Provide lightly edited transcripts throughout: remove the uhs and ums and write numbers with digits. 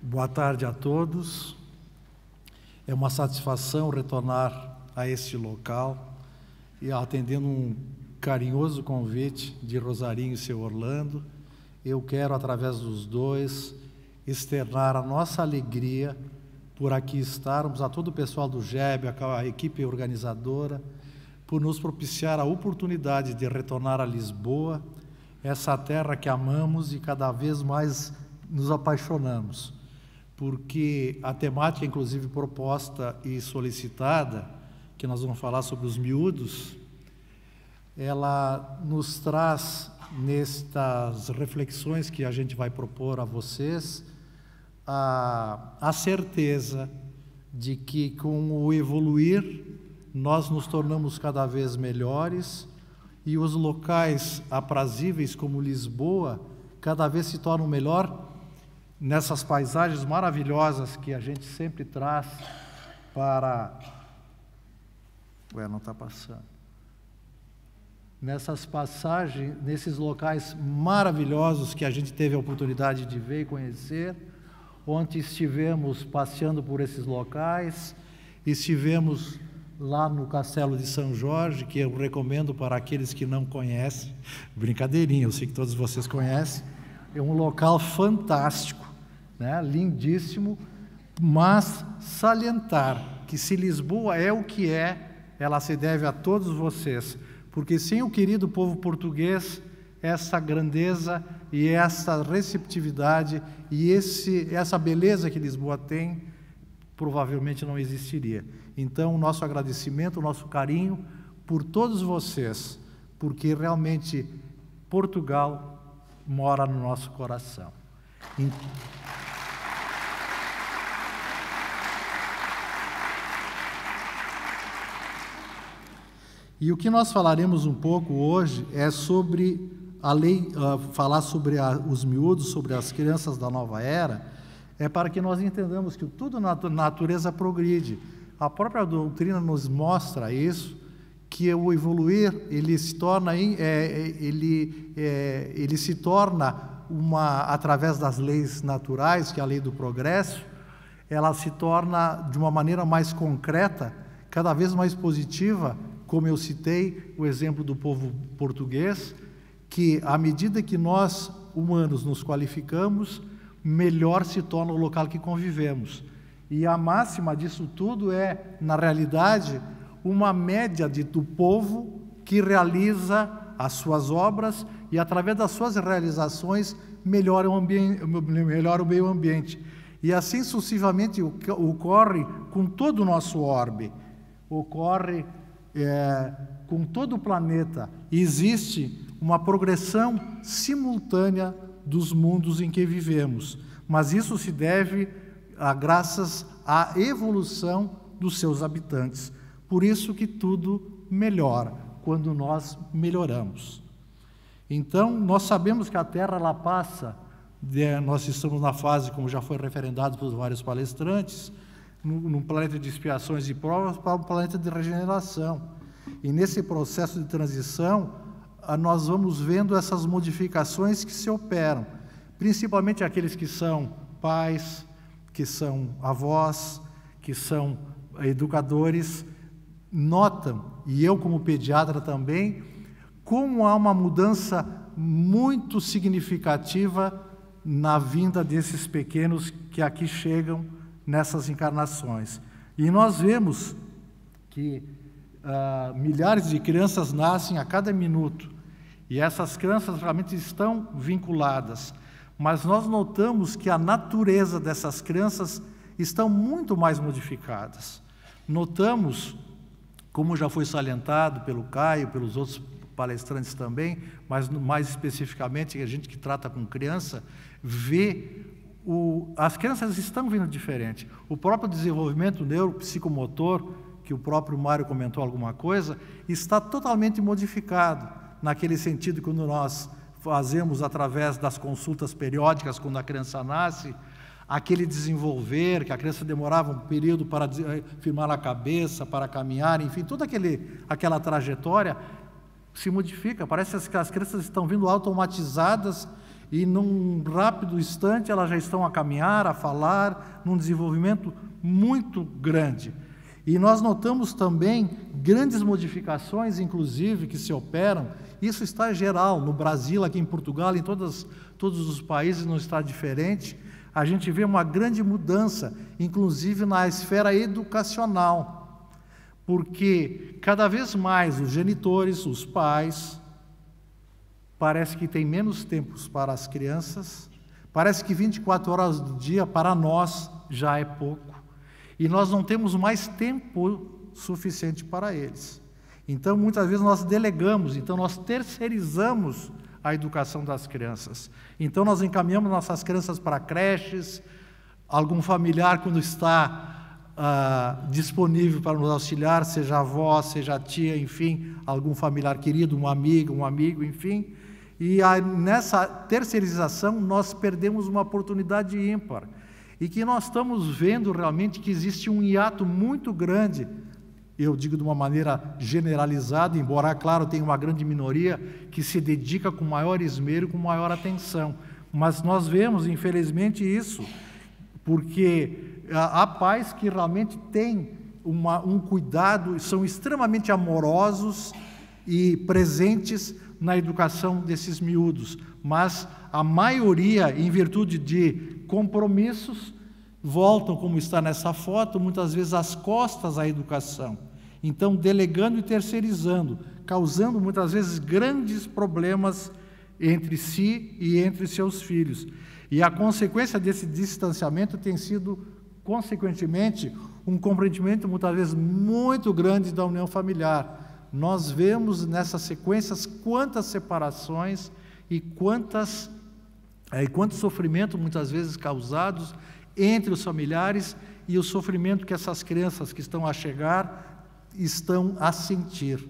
Boa tarde a todos. É uma satisfação retornar a este local e atendendo um carinhoso convite de Rosarinho e seu Orlando. Eu quero, através dos dois, externar a nossa alegria por aqui estarmos, a todo o pessoal do GEB, a equipe organizadora, por nos propiciar a oportunidade de retornar a Lisboa, essa terra que amamos e cada vez mais nos apaixonamos, porque a temática, inclusive, proposta e solicitada, que nós vamos falar sobre os miúdos, ela nos traz, nestas reflexões que a gente vai propor a vocês, a certeza de que, com o evoluir, nós nos tornamos cada vez melhores e os locais aprazíveis como Lisboa cada vez se tornam melhor nessas paisagens maravilhosas que a gente sempre traz para... não está passando. Nessas passagens, nesses locais maravilhosos que a gente teve a oportunidade de ver e conhecer, ontem estivemos passeando por esses locais, estivemos lá no Castelo de São Jorge, que eu recomendo para aqueles que não conhecem, brincadeirinha, eu sei que todos vocês conhecem, é um local fantástico, né? Lindíssimo, mas salientar que se Lisboa é o que é, ela se deve a todos vocês, porque sem o querido povo português, essa grandeza e essa receptividade e essa beleza que Lisboa tem, provavelmente não existiria. Então, o nosso agradecimento, o nosso carinho por todos vocês, porque realmente Portugal mora no nosso coração. E o que nós falaremos um pouco hoje é sobre a lei, falar sobre os miúdos, sobre as crianças da nova era, é para que nós entendamos que tudo na natureza progride. A própria doutrina nos mostra isso, que o evoluir, ele se torna, ele se torna através das leis naturais, que é a lei do progresso, ela se torna de uma maneira mais concreta, cada vez mais positiva, como eu citei o exemplo do povo português, que à medida que nós, humanos, nos qualificamos, melhor se torna o local que convivemos. E a máxima disso tudo é, na realidade, uma média do povo que realiza as suas obras e, através das suas realizações, melhora o meio ambiente. E assim sucessivamente ocorre com todo o nosso orbe, ocorre com todo o planeta. Existe uma progressão simultânea dos mundos em que vivemos, mas isso se deve graças à evolução dos seus habitantes. Por isso que tudo melhora, quando nós melhoramos. Então, nós sabemos que a Terra, ela passa, nós estamos na fase, como já foi referendado por vários palestrantes, num planeta de expiações e provas para um planeta de regeneração. E nesse processo de transição, nós vamos vendo essas modificações que se operam, principalmente aqueles que são pais, que são avós, que são educadores, notam, e eu como pediatra também, como há uma mudança muito significativa na vinda desses pequenos que aqui chegam nessas encarnações. E nós vemos que milhares de crianças nascem a cada minuto, e essas crianças realmente estão vinculadas, mas nós notamos que a natureza dessas crianças estão muito mais modificadas. Notamos, como já foi salientado pelo Caio, pelos outros palestrantes também, mas mais especificamente a gente que trata com criança, vê as crianças estão vindo diferente. O próprio desenvolvimento neuropsicomotor, que o próprio Mário comentou alguma coisa, está totalmente modificado, naquele sentido, quando nós fazemos através das consultas periódicas, quando a criança nasce, aquele desenvolver, que a criança demorava um período para firmar a cabeça, para caminhar, enfim, toda aquela trajetória se modifica. Parece que as crianças estão vindo automatizadas e num rápido instante elas já estão a caminhar, a falar, num desenvolvimento muito grande. E nós notamos também grandes modificações, inclusive, que se operam. Isso está geral, no Brasil, aqui em Portugal, em todos os países não está diferente. A gente vê uma grande mudança, inclusive na esfera educacional, porque cada vez mais os genitores, os pais, parece que têm menos tempo para as crianças, parece que 24 horas do dia para nós já é pouco, e nós não temos mais tempo suficiente para eles. Então, muitas vezes nós delegamos, então nós terceirizamos a educação das crianças. Então, nós encaminhamos nossas crianças para creches, algum familiar, quando está disponível para nos auxiliar, seja avó, seja tia, enfim, algum familiar querido, um amigo, enfim. E nessa terceirização, nós perdemos uma oportunidade ímpar. E que nós estamos vendo realmente que existe um hiato muito grande, eu digo de uma maneira generalizada, embora, claro, tenha uma grande minoria que se dedica com maior esmero, com maior atenção. Mas nós vemos, infelizmente, isso, porque há pais que realmente têm um cuidado, são extremamente amorosos e presentes na educação desses miúdos, mas a maioria, em virtude de compromissos, voltam, como está nessa foto, muitas vezes às costas à educação. Então, delegando e terceirizando, causando muitas vezes grandes problemas entre si e entre seus filhos. E a consequência desse distanciamento tem sido, consequentemente, um comprometimento muitas vezes muito grande da união familiar. Nós vemos nessas sequências quantas separações e quantos sofrimentos muitas vezes causados entre os familiares e o sofrimento que essas crianças que estão a chegar estão a sentir.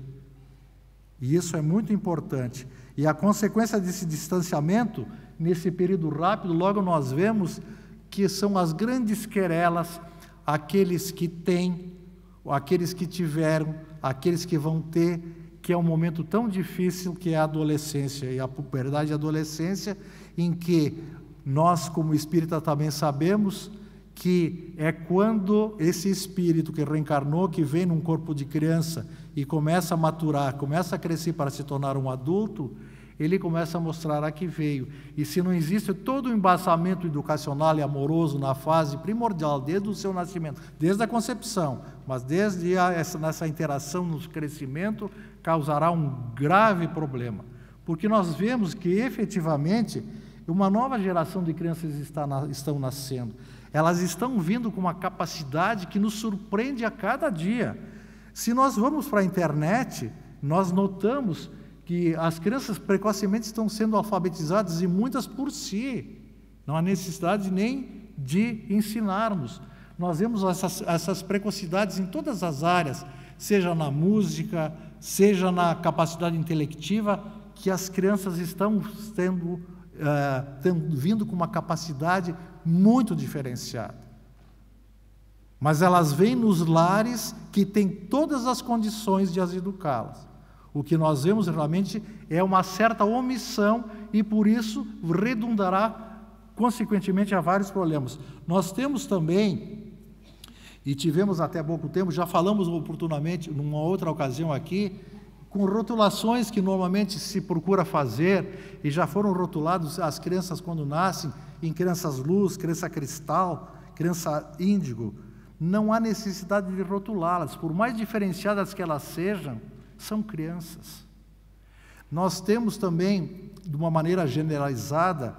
E isso é muito importante. E a consequência desse distanciamento, nesse período rápido, logo nós vemos que são as grandes querelas, aqueles que têm, aqueles que tiveram, aqueles que vão ter, que é um momento tão difícil que é a adolescência, e a puberdade e a adolescência, em que nós, como espírita, também sabemos que é quando esse espírito que reencarnou, que vem num corpo de criança e começa a maturar, começa a crescer para se tornar um adulto, ele começa a mostrar a que veio. E se não existe todo o embasamento educacional e amoroso na fase primordial, desde o seu nascimento, desde a concepção, mas desde nessa interação, no crescimento, causará um grave problema. Porque nós vemos que, efetivamente, uma nova geração de crianças estão nascendo. Elas estão vindo com uma capacidade que nos surpreende a cada dia. Se nós vamos para a internet, nós notamos que as crianças precocemente estão sendo alfabetizadas, e muitas por si. Não há necessidade nem de ensinarmos. Nós vemos essas precocidades em todas as áreas, seja na música, seja na capacidade intelectiva, que as crianças estão vindo com uma capacidade muito diferenciada. Mas elas vêm nos lares que têm todas as condições de as educá-las. O que nós vemos realmente é uma certa omissão, e por isso redundará consequentemente a vários problemas. Nós temos também, e tivemos até pouco tempo, já falamos oportunamente numa outra ocasião aqui, com rotulações que normalmente se procura fazer, e já foram rotulados as crianças quando nascem, em crianças luz, criança cristal, criança índigo. Não há necessidade de rotulá-las, por mais diferenciadas que elas sejam, são crianças. Nós temos também, de uma maneira generalizada,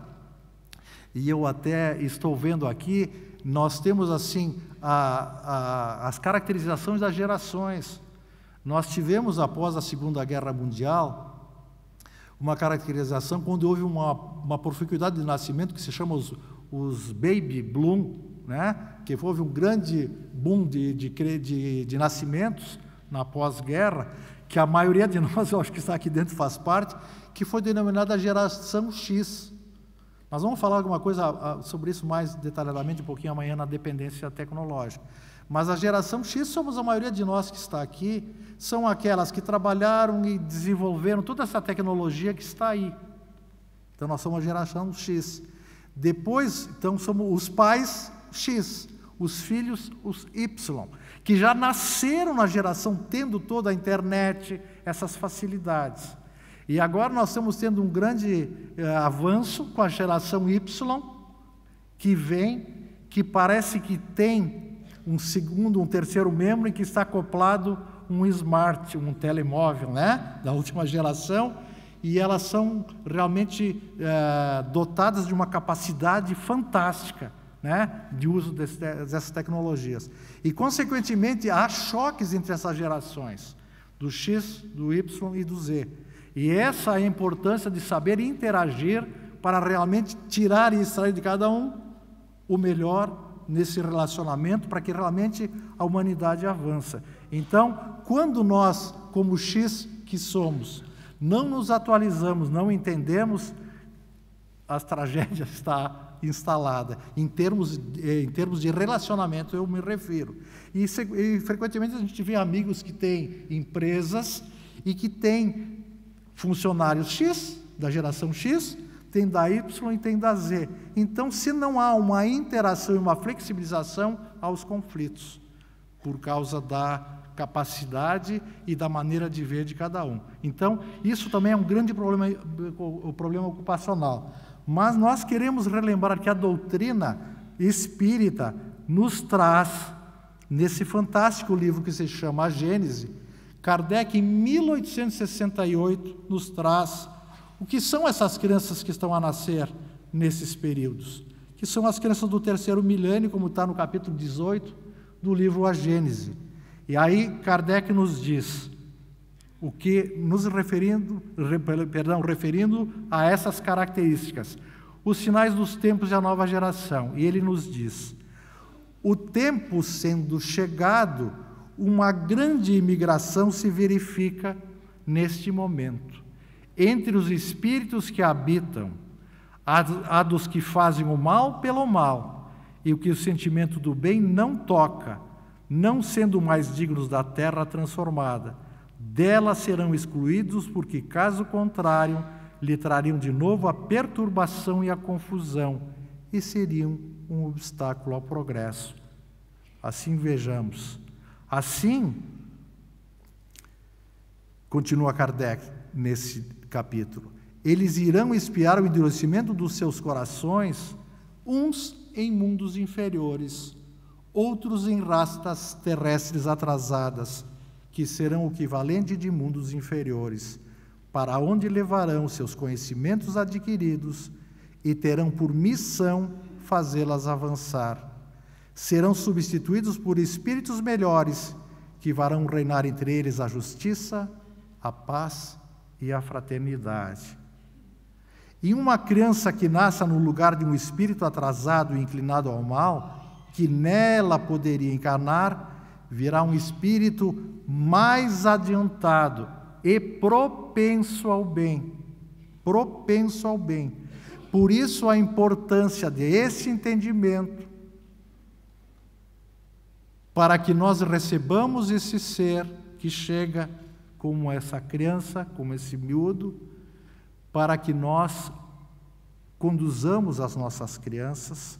e eu até estou vendo aqui, nós temos assim as caracterizações das gerações. Nós tivemos, após a Segunda Guerra Mundial, uma caracterização quando houve uma proficuidade de nascimento que se chama os baby boom, né? Que houve um grande boom de nascimentos na pós-guerra, que a maioria de nós, eu acho que está aqui dentro, faz parte, que foi denominada geração X. Nós vamos falar alguma coisa sobre isso mais detalhadamente um pouquinho amanhã na dependência tecnológica. Mas a geração X, somos a maioria de nós que está aqui, são aquelas que trabalharam e desenvolveram toda essa tecnologia que está aí. Então, nós somos a geração X. Depois, então, somos os pais X, os filhos, os Y, que já nasceram na geração tendo toda a internet, essas facilidades. E agora nós estamos tendo um grande avanço com a geração Y, que vem, que parece que tem um segundo, um terceiro membro em que está acoplado um smart, um telemóvel, né, da última geração, e elas são realmente dotadas de uma capacidade fantástica, né, de uso dessas tecnologias. E, consequentemente, há choques entre essas gerações, do X, do Y e do Z. E essa é a importância de saber interagir para realmente tirar e extrair de cada um o melhor nesse relacionamento, para que realmente a humanidade avance. Então, quando nós, como X que somos, não nos atualizamos, não entendemos, as tragédias estão instaladas. Em termos de relacionamento, eu me refiro. E frequentemente a gente vê amigos que têm empresas e que têm funcionários X, da geração X, tem da Y e tem da Z. Então, se não há uma interação e uma flexibilização, há os conflitos, por causa da capacidade e da maneira de ver de cada um. Então, isso também é um grande problema, o problema ocupacional. Mas nós queremos relembrar que a doutrina espírita nos traz, nesse fantástico livro que se chama A Gênese, Kardec, em 1868, nos traz o que são essas crianças que estão a nascer nesses períodos, que são as crianças do terceiro milênio, como está no capítulo 18 do livro A Gênese. E aí Kardec nos diz, o que nos referindo a essas características, os sinais dos tempos e a nova geração. E ele nos diz, o tempo sendo chegado, uma grande imigração se verifica neste momento, entre os espíritos que habitam, há dos que fazem o mal pelo mal, e o que o sentimento do bem não toca, não sendo mais dignos da terra transformada. Dela serão excluídos, porque, caso contrário, lhe trariam de novo a perturbação e a confusão, e seriam um obstáculo ao progresso. Assim vejamos. Assim, continua Kardec nesse capítulo, eles irão espiar o endurecimento dos seus corações, uns em mundos inferiores, outros em rastas terrestres atrasadas, que serão o equivalente de mundos inferiores, para onde levarão seus conhecimentos adquiridos e terão por missão fazê-las avançar. Serão substituídos por espíritos melhores, que farão reinar entre eles a justiça, a paz e a fraternidade. E uma criança que nasça no lugar de um espírito atrasado e inclinado ao mal, que nela poderia encarnar, virá um espírito mais adiantado e propenso ao bem. Propenso ao bem. Por isso a importância desse entendimento, para que nós recebamos esse ser que chega como essa criança, como esse miúdo, para que nós conduzamos as nossas crianças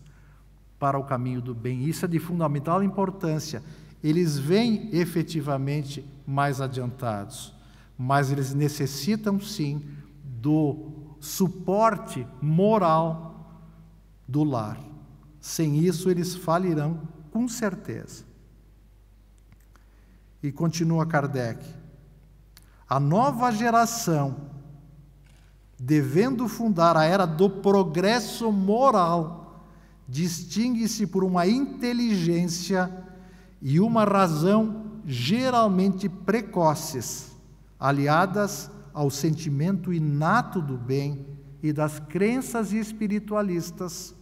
para o caminho do bem. Isso é de fundamental importância. Eles vêm efetivamente mais adiantados, mas eles necessitam sim do suporte moral do lar. Sem isso, eles falirão com certeza. E continua Kardec, a nova geração, devendo fundar a era do progresso moral, distingue-se por uma inteligência e uma razão geralmente precoces, aliadas ao sentimento inato do bem e das crenças espiritualistas,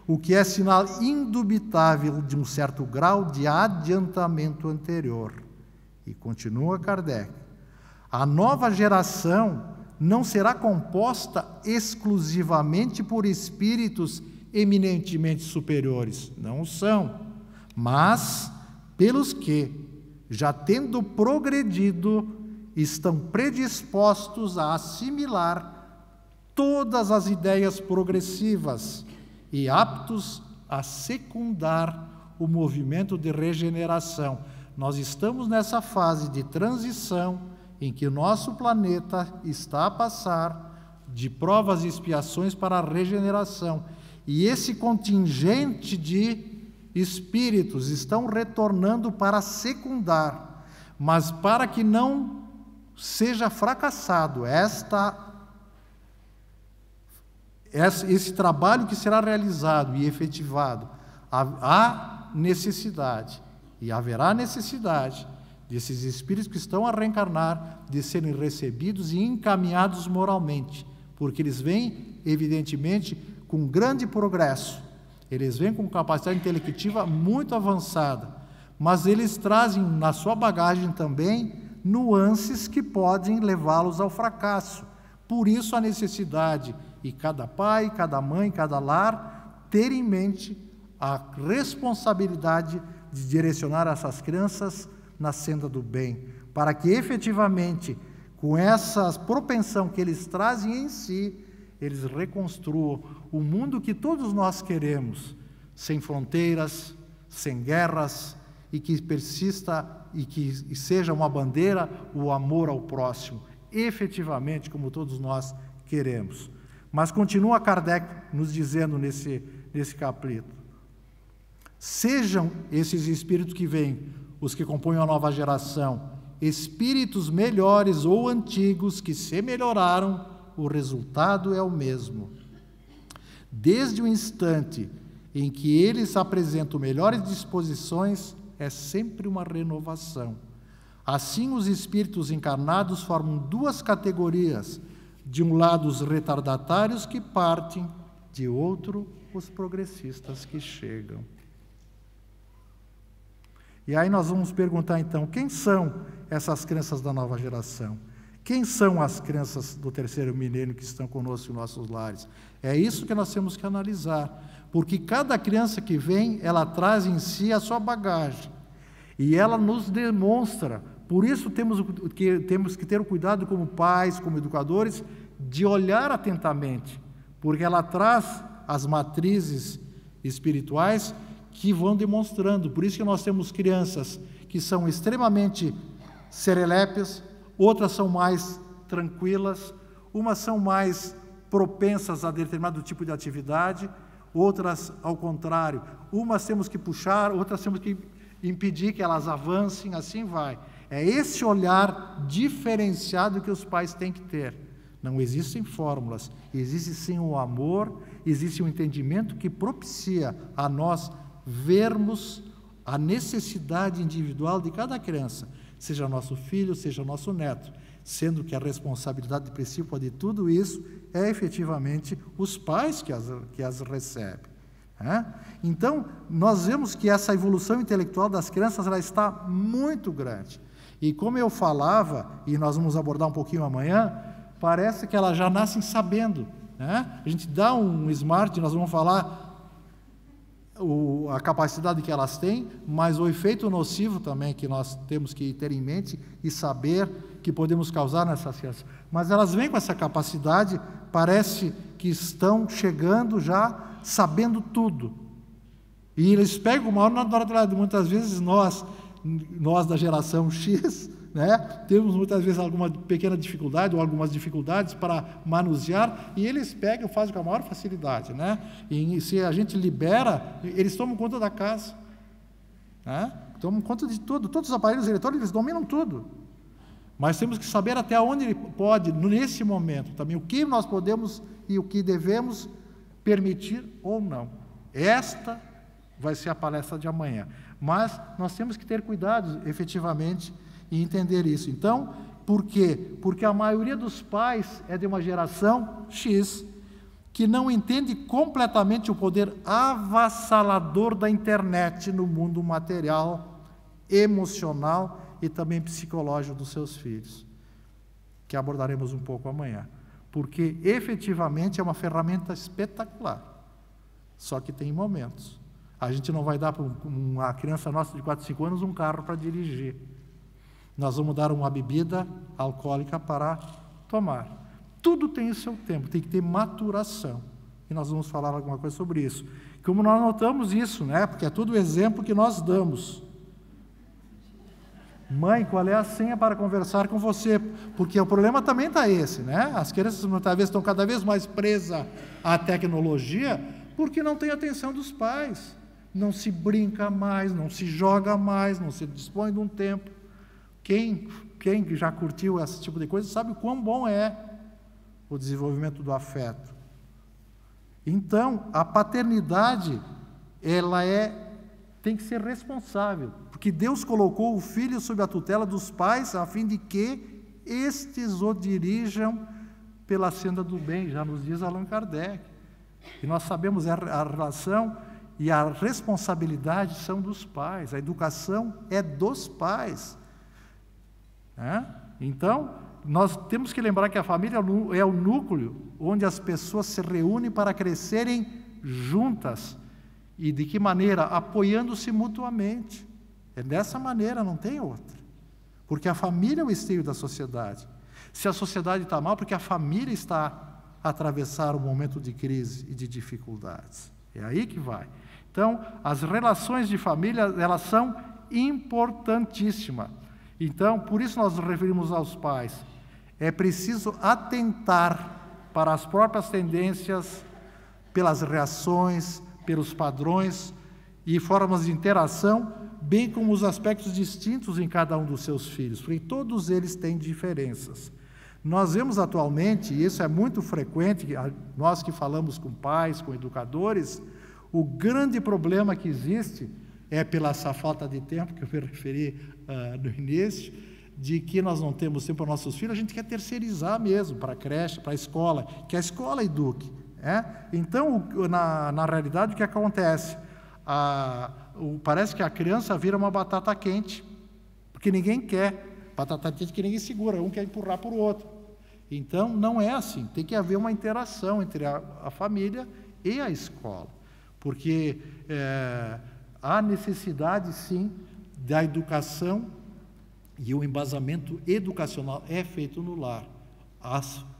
o que é sinal indubitável de um certo grau de adiantamento anterior. E continua Kardec, a nova geração não será composta exclusivamente por espíritos eminentemente superiores, não são, mas pelos que, já tendo progredido, estão predispostos a assimilar todas as ideias progressivas e aptos a secundar o movimento de regeneração. Nós estamos nessa fase de transição em que o nosso planeta está a passar de provas e expiações para a regeneração. E esse contingente de espíritos estão retornando para secundar, mas para que não seja fracassado esse trabalho que será realizado e efetivado, há necessidade, e haverá necessidade, desses espíritos que estão a reencarnar, de serem recebidos e encaminhados moralmente, porque eles vêm, evidentemente, com grande progresso, eles vêm com capacidade intelectiva muito avançada, mas eles trazem na sua bagagem também nuances que podem levá-los ao fracasso. Por isso a necessidade, e cada pai, cada mãe, cada lar, ter em mente a responsabilidade de direcionar essas crianças na senda do bem, para que efetivamente, com essa propensão que eles trazem em si, eles reconstruam o mundo que todos nós queremos, sem fronteiras, sem guerras, e que persista e que seja uma bandeira o amor ao próximo, efetivamente, como todos nós queremos. Mas continua Kardec nos dizendo nesse capítulo: sejam esses espíritos que vêm, os que compõem a nova geração, espíritos melhores ou antigos que se melhoraram, o resultado é o mesmo. Desde o instante em que eles apresentam melhores disposições, é sempre uma renovação. Assim, os espíritos encarnados formam duas categorias: de um lado, os retardatários que partem, de outro, os progressistas que chegam. E aí nós vamos perguntar, então, quem são essas crianças da nova geração? Quem são as crianças do terceiro milênio que estão conosco em nossos lares? É isso que nós temos que analisar, porque cada criança que vem, ela traz em si a sua bagagem, e ela nos demonstra. Por isso temos que ter o cuidado como pais, como educadores, de olhar atentamente, porque ela traz as matrizes espirituais que vão demonstrando. Por isso que nós temos crianças que são extremamente serelépias, outras são mais tranquilas, umas são mais propensas a determinado tipo de atividade, outras ao contrário. Umas temos que puxar, outras temos que impedir que elas avancem, assim vai. É esse olhar diferenciado que os pais têm que ter. Não existem fórmulas, existe sim o amor, existe um entendimento que propicia a nós vermos a necessidade individual de cada criança, seja nosso filho, seja nosso neto, sendo que a responsabilidade principal de tudo isso é efetivamente os pais que as recebem. Então, nós vemos que essa evolução intelectual das crianças ela está muito grande. E como eu falava, e nós vamos abordar um pouquinho amanhã, parece que elas já nascem sabendo. A gente dá um smart, nós vamos falar a capacidade que elas têm, mas o efeito nocivo também que nós temos que ter em mente e saber que podemos causar nessas crianças. Mas elas vêm com essa capacidade, parece que estão chegando já sabendo tudo. E eles pegam uma hora naturalidade. Muitas vezes nós da geração X, temos muitas vezes alguma pequena dificuldade ou algumas dificuldades para manusear, e eles pegam e fazem com a maior facilidade. E se a gente libera, eles tomam conta da casa. Tomam conta de tudo. Todos os aparelhos eletrônicos, eles dominam tudo. Mas temos que saber até onde ele pode, nesse momento, também o que nós podemos e o que devemos permitir ou não. Esta vai ser a palestra de amanhã. Mas nós temos que ter cuidado, efetivamente, e entender isso. Então, por quê? Porque a maioria dos pais é de uma geração X, que não entende completamente o poder avassalador da internet no mundo material, emocional e também psicológico dos seus filhos, que abordaremos um pouco amanhã. Porque, efetivamente, é uma ferramenta espetacular. Só que tem momentos. A gente não vai dar para uma criança nossa de 4, 5 anos um carro para dirigir. Nós vamos dar uma bebida alcoólica para tomar. Tudo tem o seu tempo, tem que ter maturação. E nós vamos falar alguma coisa sobre isso. Como nós notamos isso, né? Porque é tudo exemplo que nós damos. Mãe, qual é a senha para conversar com você? Porque o problema também está esse, né? As crianças muitas vezes estão cada vez mais presas à tecnologia porque não tem atenção dos pais. Não se brinca mais, não se joga mais, não se dispõe de um tempo. Quem já curtiu esse tipo de coisa sabe o quão bom é o desenvolvimento do afeto. Então, a paternidade, ela tem que ser responsável, porque Deus colocou o filho sob a tutela dos pais, a fim de que estes o dirijam pela senda do bem, já nos diz Allan Kardec. E nós sabemos a relação e a responsabilidade são dos pais, a educação é dos pais. Então, nós temos que lembrar que a família é o núcleo onde as pessoas se reúnem para crescerem juntas. E de que maneira? Apoiando-se mutuamente. É dessa maneira, não tem outra. Porque a família é o esteio da sociedade. Se a sociedade está mal, porque a família está a atravessar um momento de crise e de dificuldades. É aí que vai. Então, as relações de família, elas são importantíssimas. Então, por isso nós nos referimos aos pais. É preciso atentar para as próprias tendências, pelas reações, pelos padrões e formas de interação, bem como os aspectos distintos em cada um dos seus filhos, porque todos eles têm diferenças. Nós vemos atualmente, e isso é muito frequente, nós que falamos com pais, com educadores, o grande problema que existe é pela essa falta de tempo, que eu me referi no início, de que nós não temos tempo para nossos filhos, a gente quer terceirizar mesmo, para a creche, para a escola, que a escola eduque. Então, na realidade, o que acontece? Parece que a criança vira uma batata quente, porque ninguém quer, batata quente que ninguém segura, um quer empurrar para o outro. Então, não é assim, tem que haver uma interação entre a família e a escola, porque há necessidade, sim, da educação, e o embasamento educacional é feito no lar.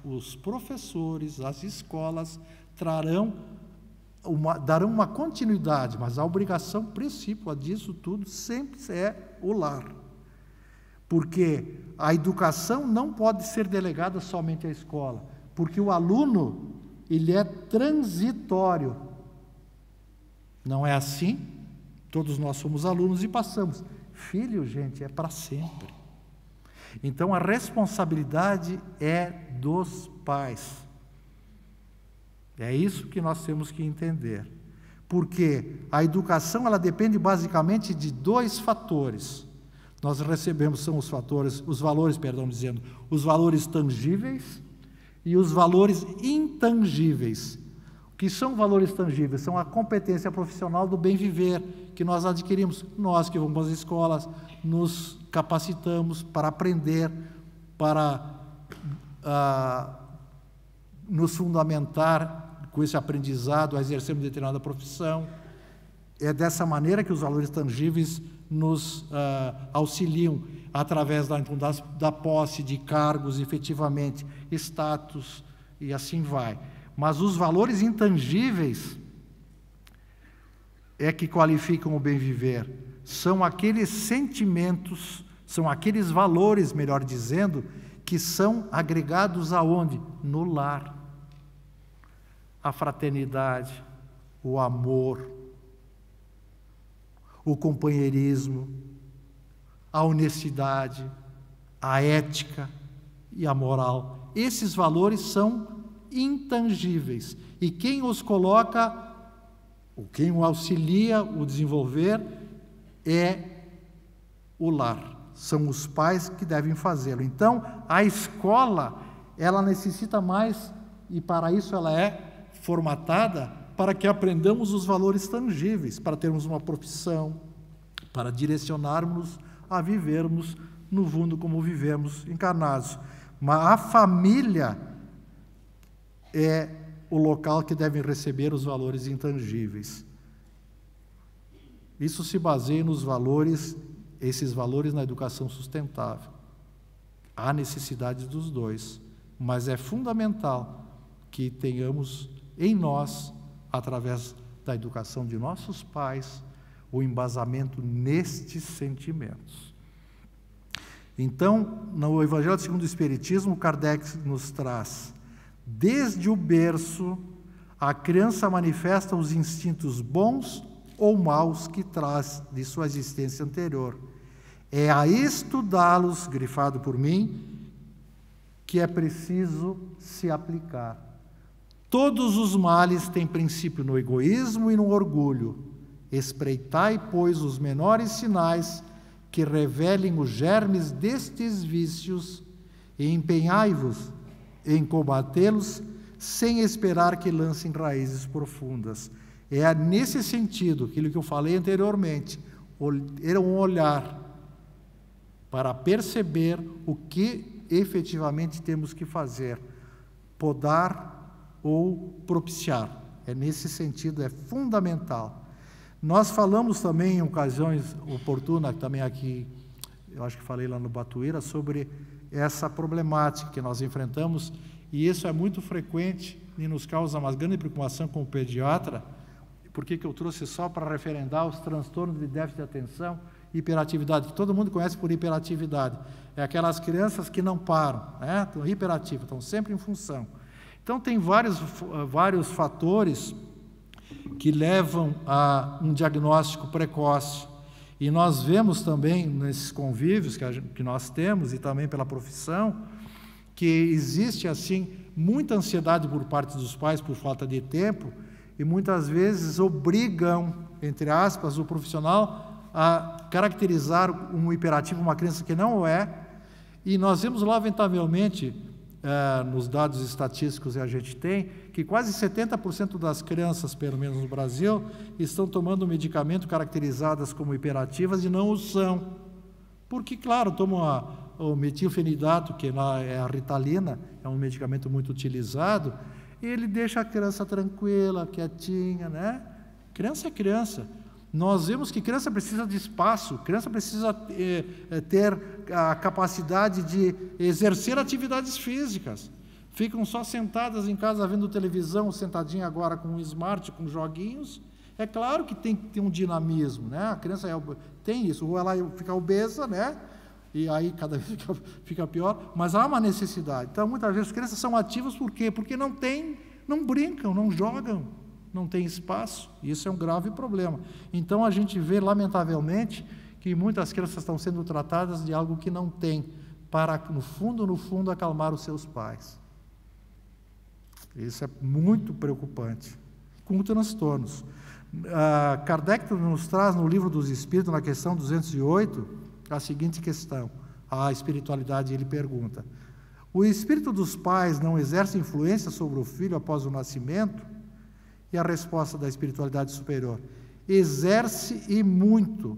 Os professores, as escolas darão uma continuidade, mas a obrigação principal disso tudo sempre é o lar. Porque a educação não pode ser delegada somente à escola, porque o aluno, ele é transitório. Não é assim? Todos nós somos alunos e passamos. Filho, gente, é para sempre. Então, a responsabilidade é dos pais. É isso que nós temos que entender. Porque a educação, ela depende basicamente de dois fatores. Nós recebemos, são os valores tangíveis e os valores intangíveis. O que são valores tangíveis? São a competência profissional do bem viver, que nós adquirimos. Nós que vamos às escolas, nos capacitamos para aprender, para nos fundamentar com esse aprendizado, a exercer uma determinada profissão. É dessa maneira que os valores tangíveis nos auxiliam, através da posse de cargos, efetivamente, status, e assim vai. Mas os valores intangíveis é que qualificam o bem viver. São aqueles sentimentos, são aqueles valores, melhor dizendo, que são agregados aonde? No lar. A fraternidade, o amor, o companheirismo, a honestidade, a ética e a moral. Esses valores são intangíveis. E quem os coloca, ou quem o auxilia o desenvolver, é o lar. São os pais que devem fazê-lo. Então, a escola, ela necessita mais, e para isso ela é formatada, para que aprendamos os valores tangíveis, para termos uma profissão, para direcionarmos a vivermos no mundo como vivemos encarnados. Mas a família é o local que deve receber os valores intangíveis. Isso se baseia nos valores, esses valores na educação sustentável. Há necessidade dos dois. mas é fundamental que tenhamos em nós, através da educação de nossos pais, o embasamento nestes sentimentos. Então, no Evangelho segundo o Espiritismo, Kardec nos traz: desde o berço, a criança manifesta os instintos bons ou maus que traz de sua existência anterior. É a estudá-los, grifado por mim, que é preciso se aplicar. Todos os males têm princípio no egoísmo e no orgulho. Espreitai, pois, os menores sinais que revelem os germes destes vícios e empenhai-vos em combatê-los sem esperar que lancem raízes profundas. É nesse sentido, aquilo que eu falei anteriormente, era um olhar para perceber o que efetivamente temos que fazer, podar ou propiciar. É nesse sentido, é fundamental. Nós falamos também em ocasiões oportunas, também aqui, eu acho que falei lá no Batuíra, sobre essa problemática que nós enfrentamos, e isso é muito frequente e nos causa uma grande preocupação como pediatra. Por que eu trouxe só para referendar os transtornos de déficit de atenção e hiperatividade, que todo mundo conhece por hiperatividade. É aquelas crianças que não param, né? Estão hiperativas, estão sempre em função. Então, tem vários fatores que levam a um diagnóstico precoce. E nós vemos também, nesses convívios que nós temos, e também pela profissão, que existe, assim, muita ansiedade por parte dos pais por falta de tempo, e muitas vezes obrigam, entre aspas, o profissional a caracterizar um hiperativo, uma criança que não é, e nós vemos lamentavelmente, nos dados estatísticos que a gente tem, que quase 70% das crianças, pelo menos no Brasil, estão tomando medicamento caracterizadas como hiperativas e não o são. Porque, claro, tomam o metilfenidato, que é a Ritalina, é um medicamento muito utilizado, e ele deixa a criança tranquila, quietinha, né? Criança é criança. Nós vemos que criança precisa de espaço, criança precisa ter a capacidade de exercer atividades físicas. Ficam só sentadas em casa vendo televisão, sentadinha agora com um smart, com joguinhos. É claro que tem que ter um dinamismo, né? A criança tem isso, ou ela fica obesa, né? E aí cada vez fica pior, mas há uma necessidade. Então, muitas vezes as crianças são ativas por quê? Porque não brincam, não jogam, não tem espaço. Isso é um grave problema. Então, a gente vê, lamentavelmente, que muitas crianças estão sendo tratadas de algo que não tem, para, no fundo, acalmar os seus pais. Isso é muito preocupante, com transtornos. Kardec nos traz no Livro dos Espíritos, na questão 208, a seguinte questão, a espiritualidade, ele pergunta: o espírito dos pais não exerce influência sobre o filho após o nascimento? E a resposta da espiritualidade superior: exerce e muito,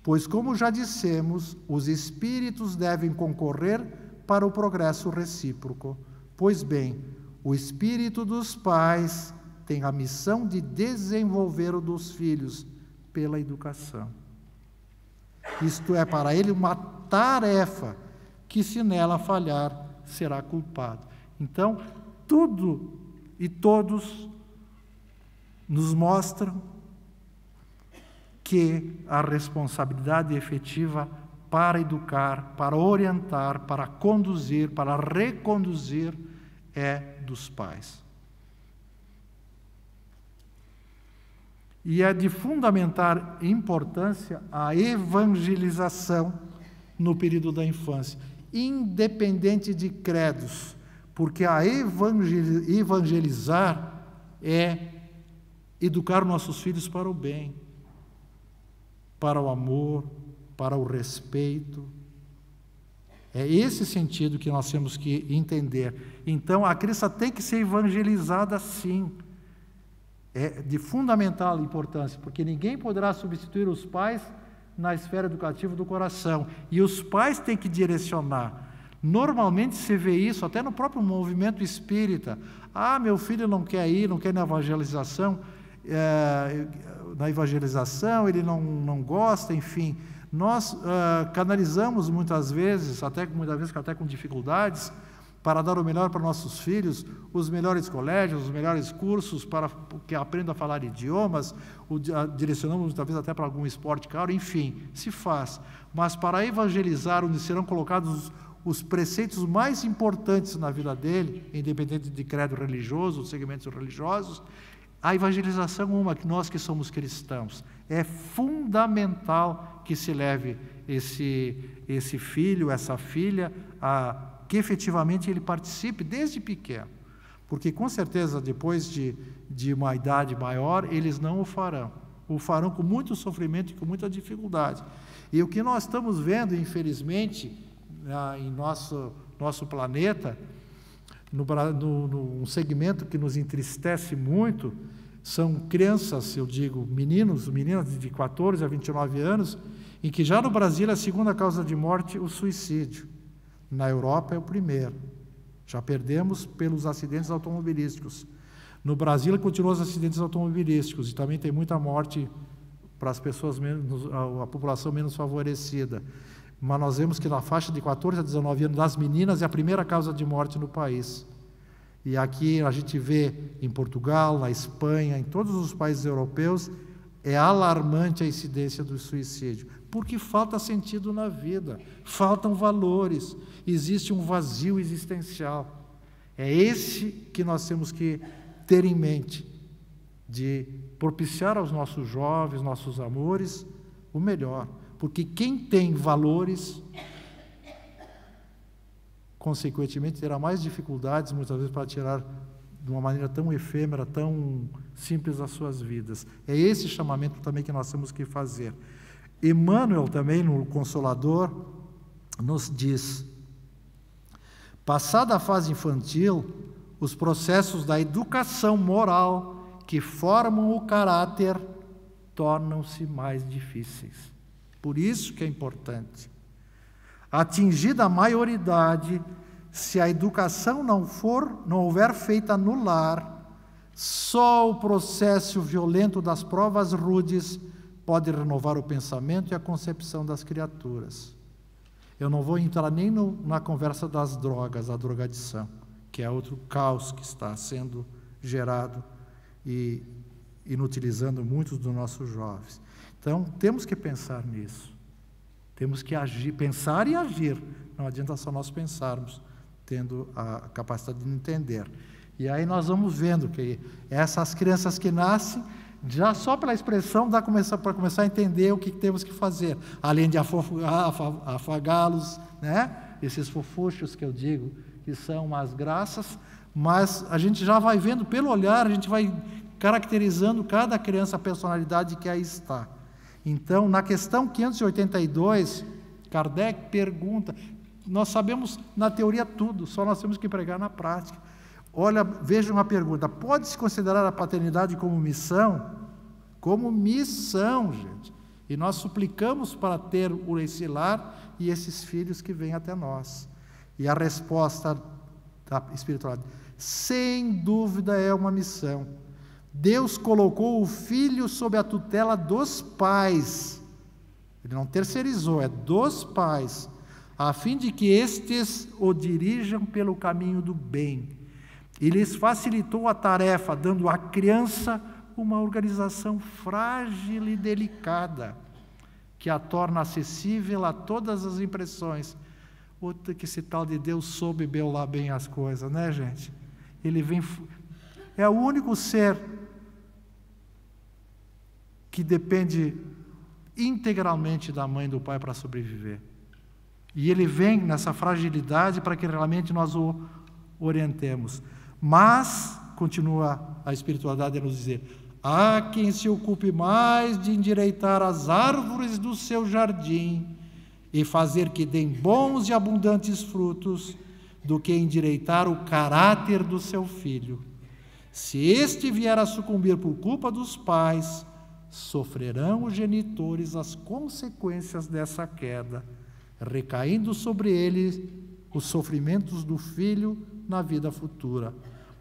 pois, como já dissemos, os espíritos devem concorrer para o progresso recíproco. Pois bem, o espírito dos pais tem a missão de desenvolver o dos filhos pela educação. Isto é, para ele, uma tarefa que, se nela falhar, será culpado. Então, tudo e todos nos mostram que a responsabilidade efetiva para educar, para orientar, para conduzir, para reconduzir, é dos pais. E é de fundamental importância a evangelização no período da infância, independente de credos, porque a evangelizar é educar nossos filhos para o bem, para o amor, para o respeito. É esse sentido que nós temos que entender. Então, a criança tem que ser evangelizada, sim. É de fundamental importância, porque ninguém poderá substituir os pais na esfera educativa do coração. E os pais têm que direcionar. Normalmente se vê isso até no próprio movimento espírita. Ah, meu filho não quer ir na evangelização, ele não gosta, enfim. Nós canalizamos muitas vezes até com dificuldades, para dar o melhor para nossos filhos, os melhores colégios, os melhores cursos para que aprendam a falar idiomas, direcionamos talvez até para algum esporte caro, enfim, se faz. Mas para evangelizar, onde serão colocados os preceitos mais importantes na vida dele, independente de credo religioso, de segmentos religiosos, a evangelização que nós que somos cristãos, é fundamental que se leve esse filho, essa filha, que efetivamente ele participe desde pequeno, porque com certeza depois de uma idade maior, eles não o farão com muito sofrimento e com muita dificuldade. E o que nós estamos vendo, infelizmente, em nosso planeta, num segmento que nos entristece muito, são crianças, eu digo, meninas de 14 a 29 anos, em que já no Brasil é a segunda causa de morte o suicídio. Na Europa é o primeiro. Já perdemos pelos acidentes automobilísticos. No Brasil continua os acidentes automobilísticos e também tem muita morte para as pessoas a população menos favorecida. Mas nós vemos que na faixa de 14 a 19 anos das meninas é a primeira causa de morte no país. E aqui a gente vê em Portugal, na Espanha, em todos os países europeus, é alarmante a incidência do suicídio, porque falta sentido na vida, faltam valores, existe um vazio existencial. É esse que nós temos que ter em mente, de propiciar aos nossos jovens, nossos amores, o melhor, porque quem tem valores, consequentemente, terá mais dificuldades, muitas vezes, para tirar de uma maneira tão efêmera, tão simples as suas vidas. É esse chamamento também que nós temos que fazer. Emmanuel também, no Consolador, nos diz: passada a fase infantil, os processos da educação moral que formam o caráter tornam-se mais difíceis. Por isso que é importante. Atingida a maioridade, se a educação não houver feita no lar, só o processo violento das provas rudes pode renovar o pensamento e a concepção das criaturas. Eu não vou entrar nem na conversa das drogas, a drogadição, que é outro caos que está sendo gerado e inutilizando muitos dos nossos jovens. Então, temos que pensar nisso. Temos que agir, pensar e agir. Não adianta só nós pensarmos, tendo a capacidade de entender. E aí nós vamos vendo que essas crianças que nascem, já só pela expressão dá para começar a entender o que temos que fazer, além de afagá-los, né? Esses fofuchos que eu digo, que são umas graças, mas a gente já vai vendo pelo olhar, a gente vai caracterizando cada criança, a personalidade que aí está. Então, na questão 582, Kardec pergunta, nós sabemos na teoria tudo, só nós temos que pregar na prática. Olha, veja uma pergunta: pode-se considerar a paternidade como missão? Como missão, gente. E nós suplicamos para ter esse lar e esses filhos que vêm até nós. E a resposta da espiritualidade: sem dúvida é uma missão. Deus colocou o filho sob a tutela dos pais. Ele não terceirizou, é dos pais, a fim de que estes o dirijam pelo caminho do bem. E lhes facilitou a tarefa, dando à criança uma organização frágil e delicada, que a torna acessível a todas as impressões. Outra que esse tal de Deus soube belar bem as coisas, né, gente? Ele vem, é o único ser que depende integralmente da mãe e do pai para sobreviver. E ele vem nessa fragilidade para que realmente nós o orientemos. Mas, continua a espiritualidade a nos dizer, há quem se ocupe mais de endireitar as árvores do seu jardim e fazer que deem bons e abundantes frutos, do que endireitar o caráter do seu filho. Se este vier a sucumbir por culpa dos pais, sofrerão os genitores as consequências dessa queda, recaindo sobre eles os sofrimentos do filho na vida futura,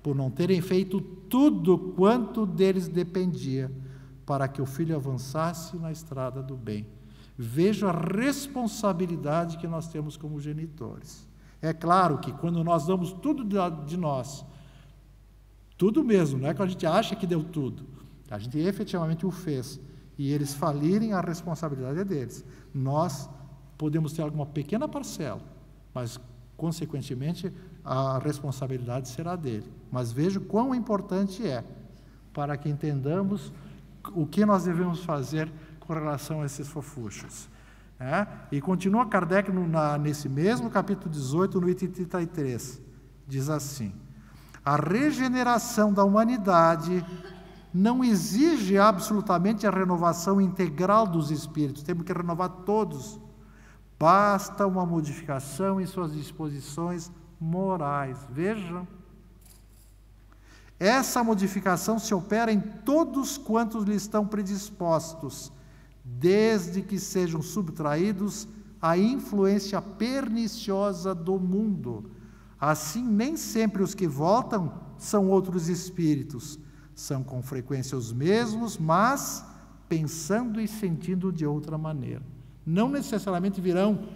por não terem feito tudo quanto deles dependia, para que o filho avançasse na estrada do bem. Veja a responsabilidade que nós temos como genitores. É claro que quando nós damos tudo de nós, tudo mesmo, não é que a gente acha que deu tudo, a gente efetivamente o fez, e eles falirem, a responsabilidade é deles. Nós podemos ter alguma pequena parcela, mas, consequentemente, a responsabilidade será dele. Mas veja quão importante é, para que entendamos o que nós devemos fazer com relação a esses fofuchos. E continua Kardec nesse mesmo capítulo 18, no item 33, diz assim: a regeneração da humanidade não exige absolutamente a renovação integral dos espíritos, temos que renovar todos. Basta uma modificação em suas disposições morais. Vejam, essa modificação se opera em todos quantos lhe estão predispostos, desde que sejam subtraídos à influência perniciosa do mundo. Assim, nem sempre os que voltam são outros espíritos, são com frequência os mesmos, mas pensando e sentindo de outra maneira. Não necessariamente virão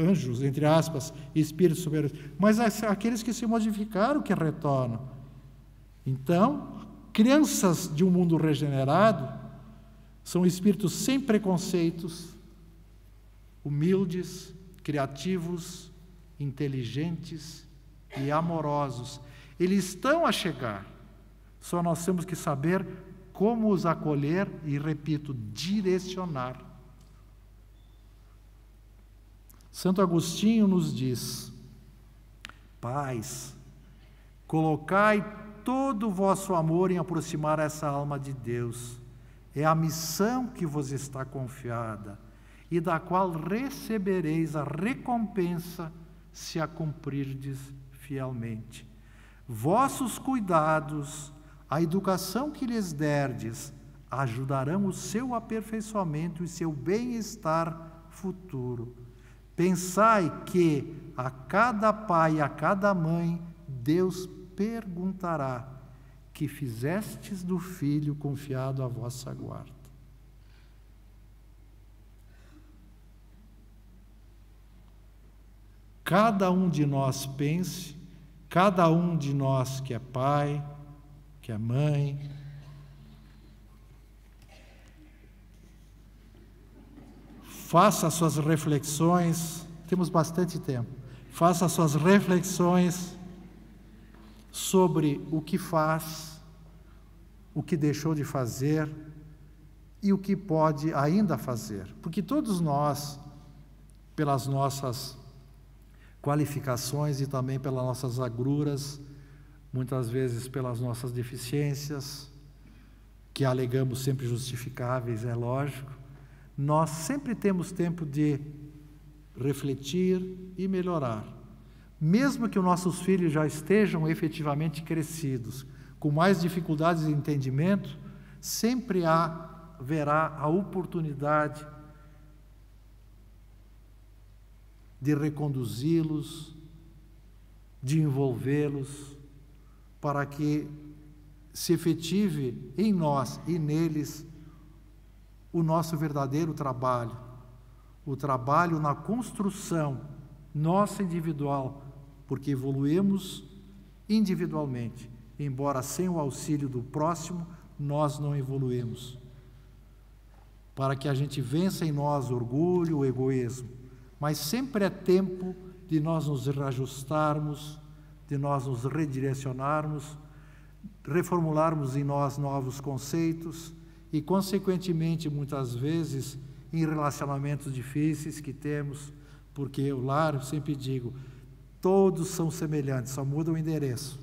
anjos, entre aspas, espíritos superiores, mas aqueles que se modificaram que retornam. Então, crianças de um mundo regenerado são espíritos sem preconceitos, humildes, criativos, inteligentes e amorosos. Eles estão a chegar, só nós temos que saber como os acolher e, repito, direcionar. Santo Agostinho nos diz: pais, colocai todo o vosso amor em aproximar essa alma de Deus. É a missão que vos está confiada e da qual recebereis a recompensa se a cumprirdes fielmente. Vossos cuidados, a educação que lhes derdes, ajudarão o seu aperfeiçoamento e seu bem-estar futuro. Pensai que a cada pai e a cada mãe Deus perguntará: que fizestes do filho confiado à vossa guarda. Cada um de nós pense, cada um de nós que é pai, que é mãe, faça as suas reflexões, temos bastante tempo, faça as suas reflexões sobre o que faz, o que deixou de fazer e o que pode ainda fazer. Porque todos nós, pelas nossas qualificações e também pelas nossas agruras, muitas vezes pelas nossas deficiências, que alegamos sempre justificáveis, é lógico, nós sempre temos tempo de refletir e melhorar. Mesmo que os nossos filhos já estejam efetivamente crescidos, com mais dificuldades de entendimento, sempre haverá a oportunidade de reconduzi-los, de envolvê-los, para que se efetive em nós e neles o nosso verdadeiro trabalho, o trabalho na construção nossa individual, porque evoluímos individualmente, embora sem o auxílio do próximo, nós não evoluímos. Para que a gente vença em nós o orgulho, o egoísmo, mas sempre é tempo de nós nos reajustarmos, de nós nos redirecionarmos, reformularmos em nós novos conceitos e, consequentemente, muitas vezes, em relacionamentos difíceis que temos, porque o lar, eu sempre digo, todos são semelhantes, só muda o endereço.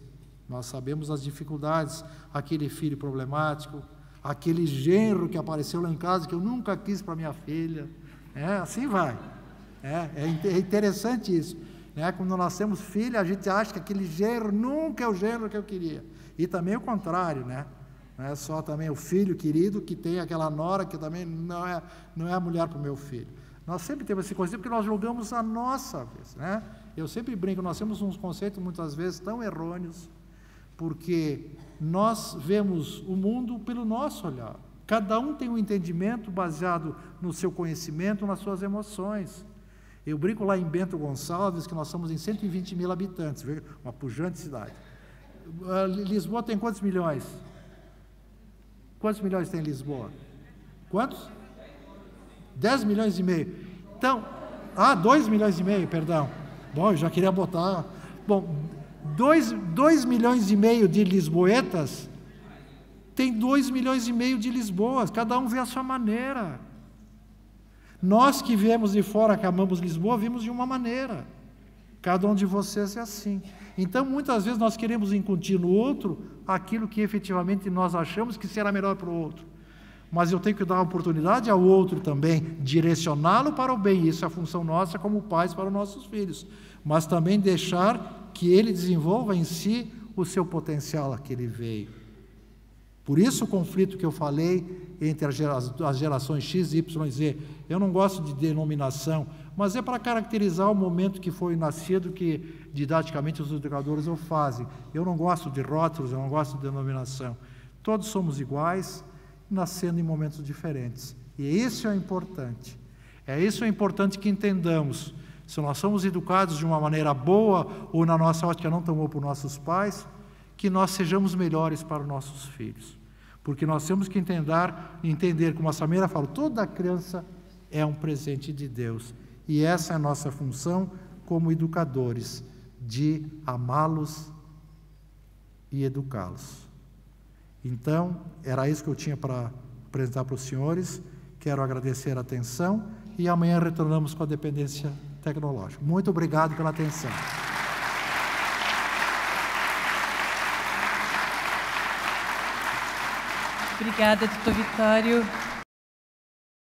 Nós sabemos as dificuldades, aquele filho problemático, aquele genro que apareceu lá em casa que eu nunca quis para minha filha, assim vai. É interessante isso. Quando nós temos filho, a gente acha que aquele genro nunca é o genro que eu queria. E também o contrário, Não é só também o filho querido que tem aquela nora que também não é a mulher para o meu filho. Nós sempre temos esse conceito porque nós julgamos a nossa vez, Eu sempre brinco, nós temos uns conceitos muitas vezes tão errôneos, porque nós vemos o mundo pelo nosso olhar. Cada um tem um entendimento baseado no seu conhecimento, nas suas emoções. Eu brinco lá em Bento Gonçalves que nós somos em 120 mil habitantes, uma pujante cidade. Lisboa tem quantos milhões? Quantos milhões tem Lisboa? Quantos? 10 milhões e meio. Então, 2 milhões e meio, perdão. Bom, eu já queria botar... Bom, 2 milhões e meio de lisboetas tem 2 milhões e meio de Lisboas, cada um vê a sua maneira. Nós que viemos de fora, que amamos Lisboa, vimos de uma maneira. Cada um de vocês é assim. Então, muitas vezes, nós queremos incutir no outro aquilo que efetivamente nós achamos que será melhor para o outro. Mas eu tenho que dar a oportunidade ao outro também, direcioná-lo para o bem. Isso é a função nossa como pais para os nossos filhos. Mas também deixar que ele desenvolva em si o seu potencial a que ele veio. Por isso o conflito que eu falei entre as gerações X, Y e Z. Eu não gosto de denominação, mas é para caracterizar o momento que foi nascido, que didaticamente os educadores o fazem. Eu não gosto de rótulos, eu não gosto de denominação. Todos somos iguais, nascendo em momentos diferentes. E isso é importante. Isso é importante que entendamos. Se nós somos educados de uma maneira boa, ou na nossa ótica não tão boa por nossos pais, que nós sejamos melhores para os nossos filhos. Porque nós temos que entender, como a Samira falou, toda criança é um presente de Deus. E essa é a nossa função como educadores, de amá-los e educá-los. Então, era isso que eu tinha para apresentar para os senhores. Quero agradecer a atenção e amanhã retornamos com a dependência tecnológica. Muito obrigado pela atenção. Obrigada, doutor Vitório.